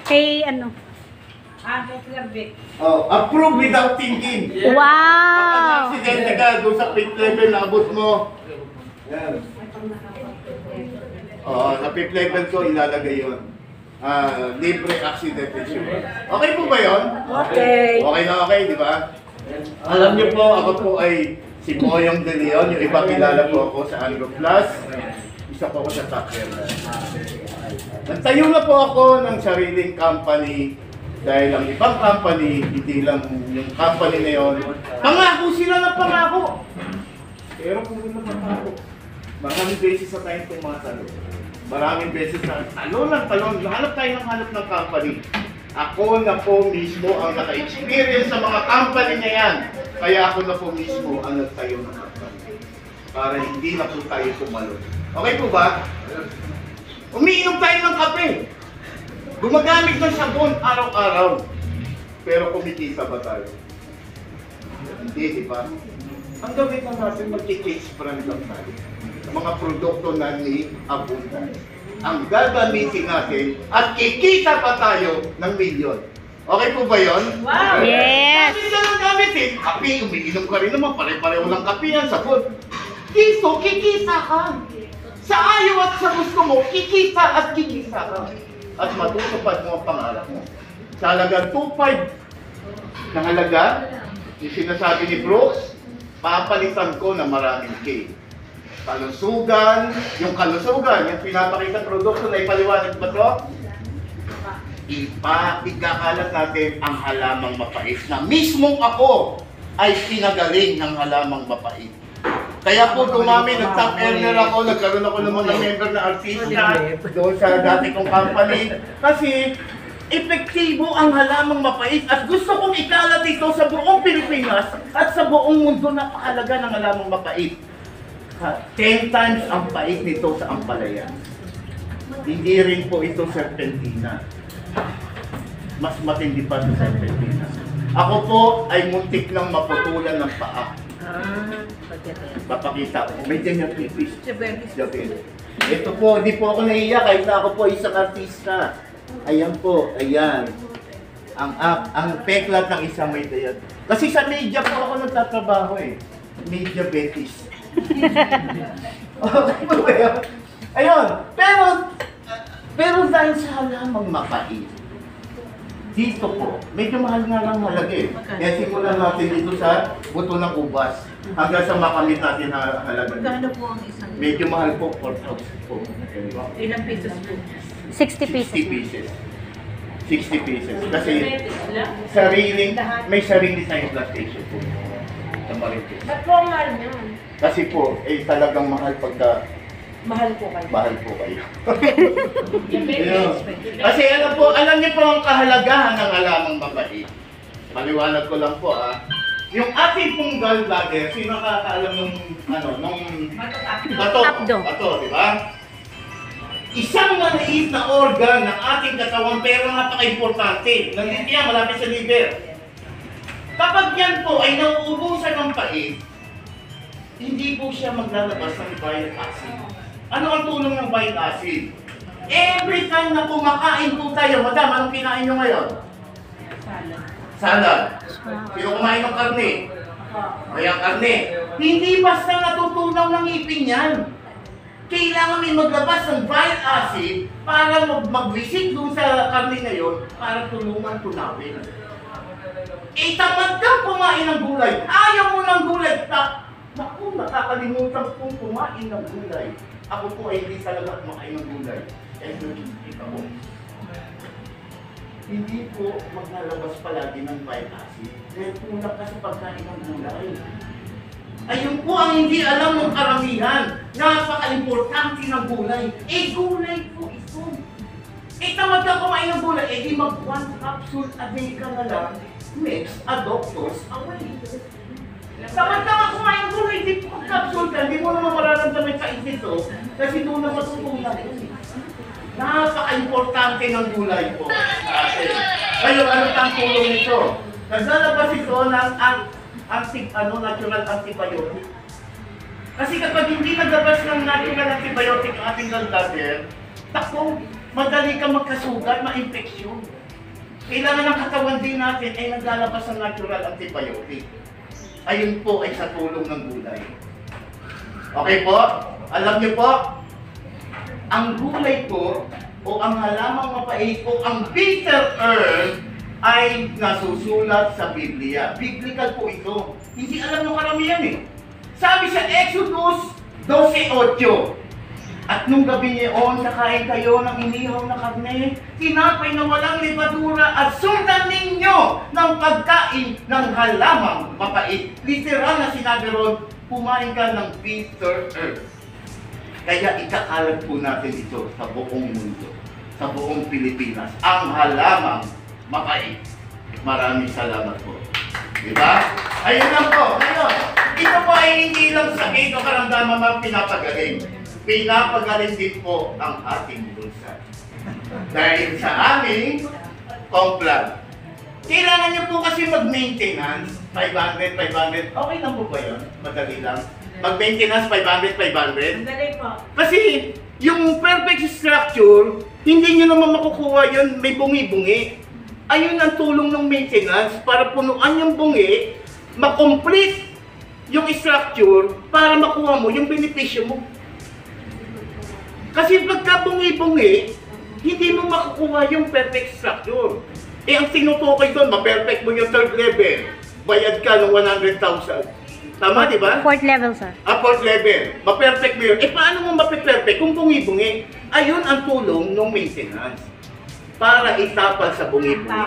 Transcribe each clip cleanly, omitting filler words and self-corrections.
Kay ano? Oh, approve without thinking. Wow! Kapag accident ka doon sa pit level na abot mo. Yan. Oo, sa pit level ko ilalagay yun. Libre accident insurance. Okay po ba yun? Okay. Okay na okay, di ba? Alam niyo po, ako po ay si Boyong De Leon. Yung iba kilala po ako sa Anglo Plus. Isa po ako sa top level. Nagtayo na po ako ng sariling company dahil ang ibang company, hindi lang yung company na yun, pangako sila ng pangako. Pero kung hindi pangako, maraming beses na tayong tumatalo. Maraming beses na talon ng talon, hanap tayo ng hanap ng company. Ako na po mismo ang naka-experience sa mga company na yan. Kaya ako na po mismo ang nagtayo ng company. Para hindi na po tayo tumalon. Okay po ba? Umiinom tayo ng kape. Gumagamit ng sabon araw-araw. Pero kumikita ba tayo? Hindi, di ba? Ang gawin na natin, mag-change brand lang tayo. Mga produkto na ni abundance. Ang gagamitin natin at kikita pa tayo ng milyon. Okay po ba yun? Wow! Yes! Bakit ka lang gamitin? Kape, umiinom ka rin naman. Pare-pareho lang kape yan, sabon. Dito, kikita ka. Sa ayaw at sa gusto mo, kikita at kikita ka. At matutupad mo ang pangarap mo. Sa halagang 2.5 na halaga, yung sinasabi ni Brooks, papalitan ko na maraming K. Kalusugan, yung pinapakita produkto na ipaliwanag ba ito? Ikakalat natin ang halamang mapait na mismong ako ay pinagaling ng halamang mapait. Kaya po dumami, nag-top earner ako, nagkaroon ako ng mga member na artista doon sa dati kong company. Kasi epektibo ang halamang mapait at gusto kong ikalat ito sa buong Pilipinas at sa buong mundo. Napakalaga ng halamang mapait. 10 times ang pait nito sa ampalaya. Hindi rin po ito serpentina. Mas matindi pa sa serpentina. Ako po ay muntik lang maputulan ng paa. Papakita ko. May ganyan pipis. Ito po, hindi po ako naiiyak kahit na ako po isang artista. Ayan po, ayan. Ang peklat ng isang may dayag. Kasi sa media po ako nagtatrabaho eh. Media betis. Okay po ba yun? Ayun, pero dahil sa halamang mapait, dito po, medyo mahal nga lang halaga eh. Kaya simulan natin dito sa buto ng ubas hanggang sa makamit natin na halaga. Magkano po ang isang? Medyo mahal po, 4,000 po. Ilang pesos po? 60 pieces. 60 pieces. 60 pieces. Kasi may sarili tayong plastation po. Sa Marites. Ba't po ang mahal niyan? Kasi po, talagang mahal pagka Mahal po kayo. mahal po kayo. Ayun. Kasi alam niyo po ang kahalagahan ng halamang mapait. Paliwanag ko lang po Yung ating pong gallbladder, sino nakakaalam nung bato, Abdo. di ba? Isang maliit na organ ng ating katawan pero napaka-importante. Nandito yan, malapit sa liver. Kapag yan po ay nauubusan ng pait, hindi po siya maglalabas ng bile acid. Ano ang tulong ng bile acid? Every time na kumakain po tayo, madam, anong kinain nyo ngayon? Salad. Sino kumain ng karne? Mayang karne. Hindi basta natutunaw ng ngipin yan. Kailangan may maglabas ng bile acid para mag-visit doon sa karne na yun para tulungan tunawin. Tamad kang kumain ng gulay. Ayaw mo ng gulay. Naku, nakakalimutan kong kumain ng gulay. Ako po ay hindi talaga kumakain ng gulay. Ito po. Hindi po maglalabas palagi ng bile acid. Dahil tulak ka sa pagkain ng gulay. Ayun po ang hindi alam ng karamihan. Napaka-importante ng gulay. Gulay po ito. Tamad ka kumain ng gulay. Di mag 1 capsule a day ka na lang. Makes a doctor's away. Tamad ka kumain ng gulay. Di po capsule ka. Hindi mo naman mararamdaman sa ito. Kasi doon na matutunan. Napaka-importante ng gulay po. Ngayon, ano ang tulong nito? Naglalabas ito ng natural antibiotic. Kasi kapag hindi naglabas ng natural antibiotic ang ating gallbladder, madali ka magkasugat, ma-infeksyon. Kailangan ng katawan din natin ay naglalabas ng natural antibiotic. Ayun po ay sa tulong ng gulay. Okay po? Alam niyo po, ang gulay po o ang halamang mapait o ang bitter herb ay nasusulat sa Biblia. Biblical po ito. Hindi alam ng karamihan eh. Sabi sa Exodus 12:8, at nung gabi niyon, nakain kayo ng inihaw na karne, tinapay na walang libadura at sundan ninyo ng pagkain ng halamang mapait. Literal na sinabi ron, kumain ka ng bitter herb. Kaya ikakalat po natin ito sa buong mundo, sa buong Pilipinas, ang halamang mapait. Maraming salamat po. Diba? Ayun lang po. Ngayon, ito po ay hindi lang sakit o karamdaman ang pinapagaling. Pinapagaling din po ang ating bulsa. Dahil sa aming complan. Kailangan niyo po kasi mag-maintenance, 500. Okay lang po ba yun? Madali lang. Mag-maintenance, 500. Madali po. Kasi yung perfect structure, hindi nyo naman makukuha yun, may bungi-bungi. Ayun ang tulong ng maintenance para punuan yung bungi, makomplete yung structure para makuha mo yung benepisyo mo. Kasi pagka bungi-bungi, hindi mo makukuha yung perfect structure. Ang tinutukoy doon, ma-perfect mo yung third level, bayad ka ng 100,000. Tama, di ba? 4th level, sir. Fourth level. Ma-perfect mo yun. Paano mo ma-perfect kung bungi-bungi? Ayun ang tulong ng maintenance. Para itapal sa bungi-bungi.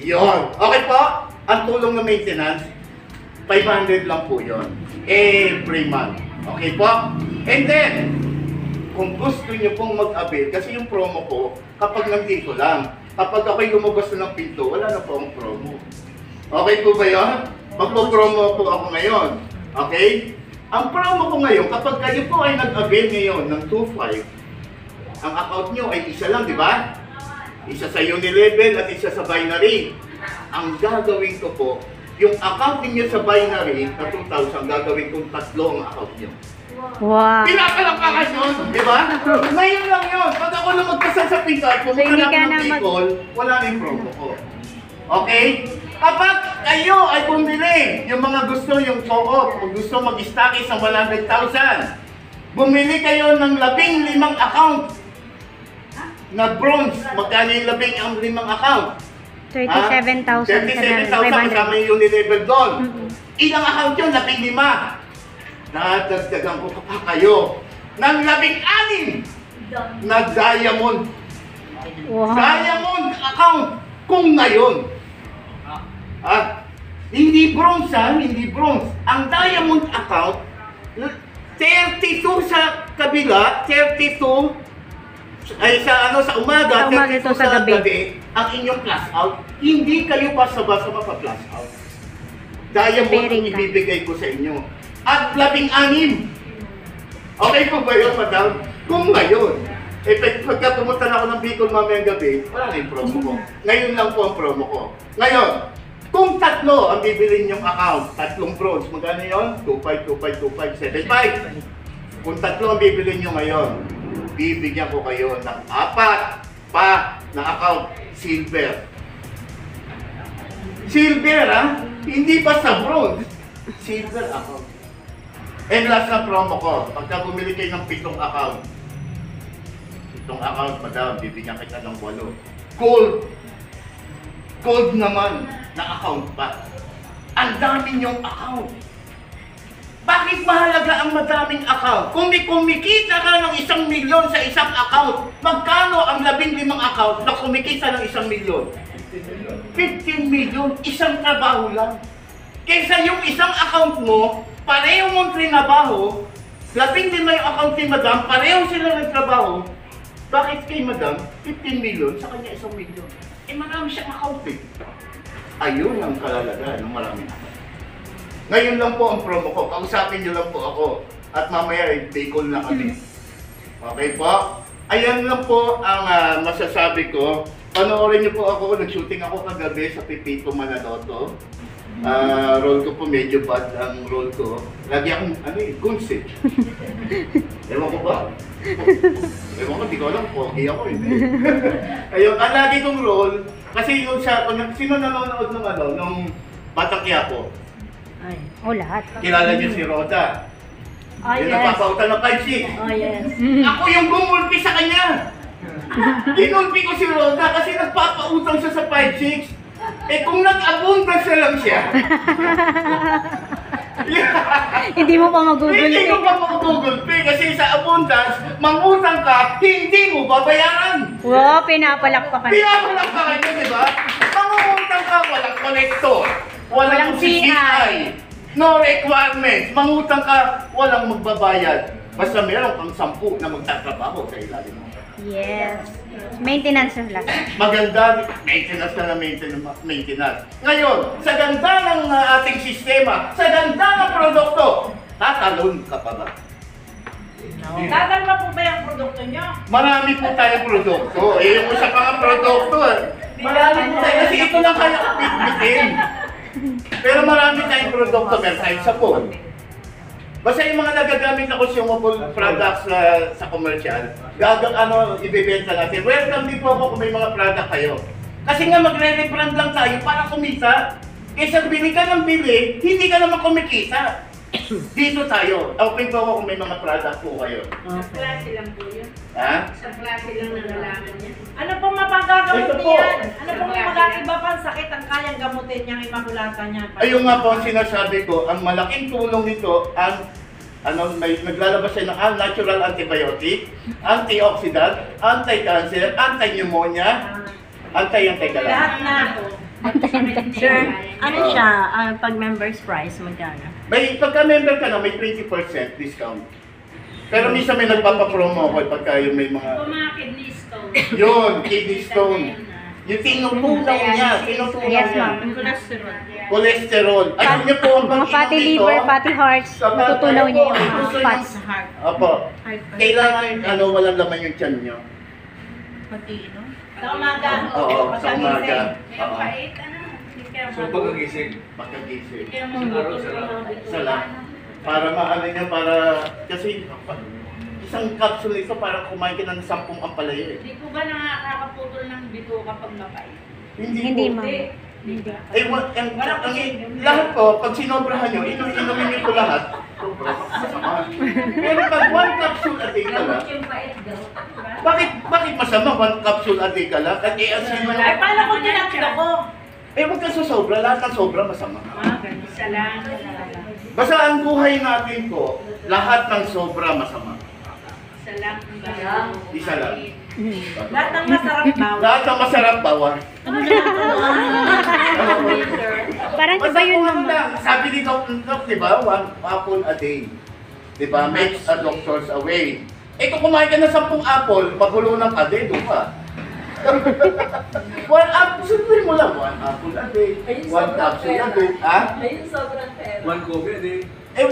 Yun. Okay po? Ang tulong ng maintenance, 500 lang po yun. Every month. Okay po? And then, kung gusto nyo pong mag-avail, kasi yung promo ko, kapag nandito lang, kapag ako'y lumabas na ng pinto, wala na po ang promo. Okay po ba yun? Magpo-promo po ako ngayon. Okay? Ang promo ko ngayon, kapag kayo po ay nag-avail ngayon ng 2.5, ang account nyo ay isa lang, di ba? Isa sa Unilevel at isa sa Binary. Ang gagawin ko po, yung account niyo sa Binary na 2,000, gagawin kong 3 ang account nyo. Wow. Pinapalakpakan yun, di ba? Ngayon lang yun. Pag ako lang magkasal sa pinto, pumunta hindi na ka ako ng na Bicol, wala na yung promo ko. Okay? Kapag kayo ay bumili, yung mga gusto, yung co-op, kung gusto mag-stockies ng 100,000, bumili kayo ng 15 account na bronze. Magkano yung 15 account? 37,500. 37,000 kasama yung Unilevel doon. Ilang account yun? 15. Nadagdagan ko pa kayo ng 16 na diamond. Wow. Diamond account kung ngayon. Hindi bronze hindi bronze. Ang diamond account, 32 sa kabila, 32 ay sa umaga, Sa umaga 32 ito sa gabi. ang inyong plus out. Hindi kayo basta-basta mapa-plus out. Diamond ang Pairing ka. ibibigay ko sa inyo. At 16. Okay po ba yun, madam? Kung ngayon, pagka pumunta na ako ng Bicol mamayang gabi, wala na yung promo ko. Ngayon lang po ang promo ko. Ngayon, kung 3 ang bibilin yung account, 3 bronze, magkano yun? 2.5, 2.5, 2.5, 7.5. Kung 3 ang bibilin nyo ngayon, bibigyan ko kayo ng 4 pa na account, silver. Silver, hindi pa sa bronze. Silver account. And last na promo ko, pagka bumili kayo ng 7 account, 7 account, madam, bibigyan kita ng 8. Gold. Gold naman na account pa. Ang dami niyong account. Bakit mahalaga ang madaming account? Kung may kumikita ka ng 1 milyon sa isang account, magkano ang 15 account na kumikita ng 1 milyon? 15 milyon, isang trabaho lang. Kaysa yung isang account mo, pareho mong trinabaho, 15 yung account ni madam, pareho sila nagtrabaho. Bakit kay madam, 15 milyon, sa kanya 1 milyon? Marami siyang account eh. Ayun ang kalalaga ng maraming account. Ngayon lang po ang promo ko, kausapin niyo lang po ako. At mamaya ay Bicol na kami. Okay po? Ayan lang po ang masasabi ko. Panoorin niyo po ako, nag-shooting ako kagabi sa Pipito Manaloto. Role ko po medyo bad ang role ko. Lagi akong, guns eh. Ewan ko ba? Ewan ko, di ko alam, pogi ako hindi. Ayun, ang lagi kong role, kasi yung sino nanonood ng nung Batang Quiapo? Lahat. Kilala niyo si Roda? Yung yes. nagpapauta ng 5-6. Yes. Ako yung gumulpi sa kanya. Ginulpi ko si Roda kasi nagpapautang siya sa 5-6. Kung nag-abundance lang siya. Hindi mo pa mag-google. Hindi ko pa mag-gugulpi kasi sa abundance, mangutang ka, hindi mo babayaran. Wow, pinapalakpakan. Pinapalakpakan nyo, di ba? Mangutang ka, walang collector, walang Walang CCI, no requirements. Mangutang ka, walang magbabayad. Basta meron kang 10 na magtatrabaho sa ilalim mo. Yes. Maintenance na lang. Maganda, maintenance na maintenance. Ngayon, sa ganda ng ating sistema, sa ganda ng produkto, tatalon ka pa ba? Tatalma po ba yung produkto nyo? Marami po tayong produkto. Yung isa pa nga produkto. Marami po tayo. Kasi ito lang kaya bitbitin. Pero marami tayong produkto. Meron tayong sapon. Basta yung mga nagagamit na consumable products sa commercial, ibibenta natin. Welcome din po ako kung may mga product kayo. Kasi nga magre-rebrand lang tayo para kumita. Kaysa bili ka ng bili, hindi ka naman kumikita. Dito tayo. Open po ako kung may mga product po kayo. Sa klase lang po yun. Ha? Sa klase lang na nalaman niya. Ano pong mapagagamot Ito po. niyan? Ano pong mag-iba pang sakit ang kayang gamutin niyang imakulata niya? Ayun nga po ang sinasabi ko, ang malaking tulong nito, naglalabas siya ng natural antibiotic, antioxidant, anti-cancer, anti-pneumonia, anti-antikalan. Lahat na. Sir, ano siya, pag members price, magkano? May pagka-member ka na, may 20% discount. Pero minsan may nagpapapromo ako pagka yung may mga... Mga kidney stone. Yun, kidney stone. Yung tinutunaw niya, tinutunaw Yes, niya. ma'am. Cholesterol. Cholesterol. Ayun niyo po ang Mga pag-inom fatty dito. liver, fatty hearts, natutunaw niya yung mga fats. Sa heart. Opo. Kailangan, walang laman yung tiyan niyo. Pag-iinom. Sa umaga. Oo, sa umaga. Kaya Oo. pait, ano? Hindi kaya So pagkagising, Pagkagising. Kaya isang araw sa Isa lang. Para maano niya, para... Kasi isang capsule ito, para kumain ka ng 10 ampalaya eh. Hindi po ba nakakaputol ng bito kapag mapait? Hindi, ma'am. Hindi. Eh, lahat po, pag sinobrahan nyo, inumin nyo ito lahat. Masama. Pero pag 1 capsule a day ka lang, yung pait daw. bakit masama 1 capsule a day ka lang? At i-asin mo Ay, paano kung tinatlo ko? Eh, huwag ka susobra. Lahat ng sobra masama. Isa lang. Basta ang buhay natin po, lahat ng sobra masama. Isa lang. Isa lang. Lahat ng masarap bawal. Lahat ng masarap bawal. Parang iba Basta yun, kung ma'am. ano lang, sabi ni Doc, di ba, 1 apple a day. Di ba, makes a doctor's away. Eh kung kumain ka ng 10 apple, pagulunan ka din, doon ka. 1 apple, sunduin mo lang, 1 apple a day, 1 capsule a day, ha? Ayun, sobrang pera. one coffee a day. Eh,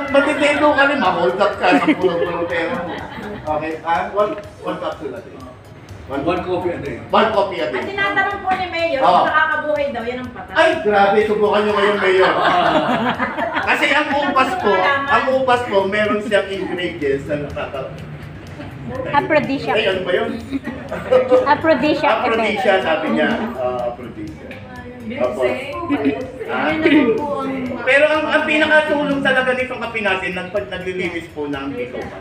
matitendo ka rin, ma-hold up ka sa pulo-pulo pera mo. Okay, ha? 1 capsule a day. One coffee a day. 1 coffee a Ang day. tinatanong po ni Mayor, Oo. kung nakakabuhay daw, yan ang patay. Ay, grabe, subukan nyo ngayon, Mayor. Kasi ang upas po, meron siyang ingredients na Aphrodisiac. Ay, ano ba yun? Aphrodisiac effect. Aphrodisia, sabi niya. Aphrodisia. Opo. Ah. Pero ang pinakatulong talaga nitong kape natin, naglilinis po ng bituka.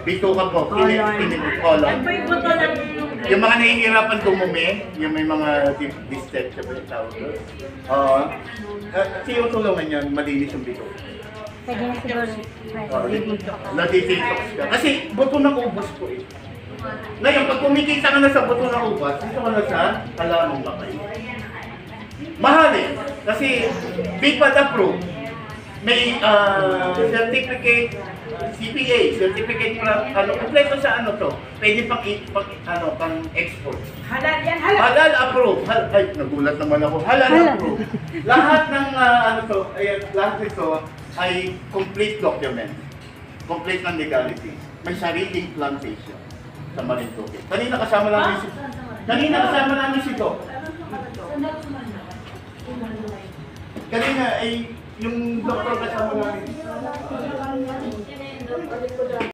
Bituka po, colon. Yan po yung buto ng... Yung mga nahihirapan dumumi, yung may mga dyspepsia ba yung tawag doon? Oo. Kasi yung tulungan niya, malinis yung bituka. Pwede na siguro. Nadidetox ka. Kasi buto ng ubas po eh. Ngayon, pag kumikita ka na sa buto ng ubas, dito ka na sa halamang bakay. Mahal eh. Kasi BIPAD approved. May certificate, CPA, certificate para, kompleto sa ano to. Pwede pang export. Halal yan, halal. Halal approved. Ay, nagulat naman ako. Halal approved. Lahat ng lahat nito ay complete document. Complete ng legality. May sariling plantation sa Marinduque. Kanina kasama namin si Doc. Kanina ay yung doktor kasama namin.